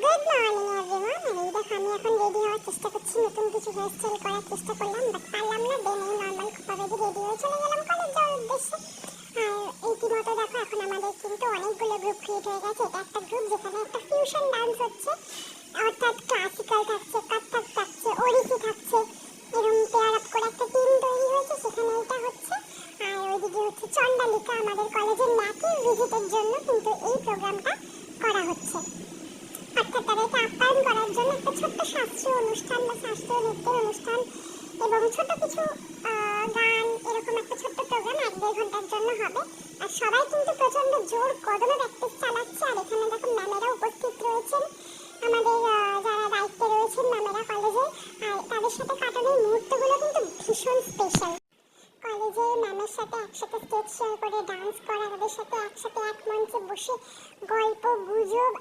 Good morning everyone. আর এই দেখো আমি এখন রেডি হওয়ার চেষ্টা করছি, নতুন কিছু হেয়ারস্টাইল করার চেষ্টা করলাম, বাট পারলাম না। দেন এই নর্মাল খোপা বেঁধে রেডি হয়ে চলে গেলাম কলেজ যাওয়ার উদ্দেশ্যে। আর ইতিমধ্যে দেখো এখন আমাদের কিন্তু অনেকগুলো গ্রুপ ক্রিয়েট হয়ে গেছে। এটা একটা গ্রুপ যেখানে একটা ফিউশন ডান্স হচ্ছে, অর্থাৎ ক্লাসিক্যাল থাকছে, কত্থক থাকছে, ওড়িশি থাকছে, এরকম পেয়ার আপ করে একটা টিম তৈরি হয়েছে, সেখানে এটা হচ্ছে। আর ওইদিকে হচ্ছে চণ্ডালিকা, আমাদের কলেজের ন্যাকির ভিজিটের জন্য কিন্তু এই প্রোগ্রামটা করা হচ্ছে। অর্থাৎ তাদেরকে আপ্যায়ন করার জন্য একটা ছোট্ট শাস্ত্রীয় অনুষ্ঠান বা শাস্ত্রীয় নৃত্যের অনুষ্ঠান এবং ছোট কিছু গান, এরকম একটা ছোট্ট প্রোগ্রাম 1-1.5 ঘন্টার জন্য হবে। আর সবাই কিন্তু প্রচন্ড জোর কদমে প্র্যাকটিস চালাচ্ছে। আর এখানে দেখো ম্যামেরা উপস্থিত রয়েছেন, আমাদের যারা দায়িত্বে রয়েছেন ম্যামেরা কলেজে। আর তাদের সাথে কাটানোর মুহূর্তগুলো কিন্তু ভীষণ স্পেশাল। কলেজে ম্যামের সাথে একসাথে স্টেজ শেয়ার করে ডান্স করা, তাদের সাথে একসাথে এক মঞ্চে বসে গল্প গুজব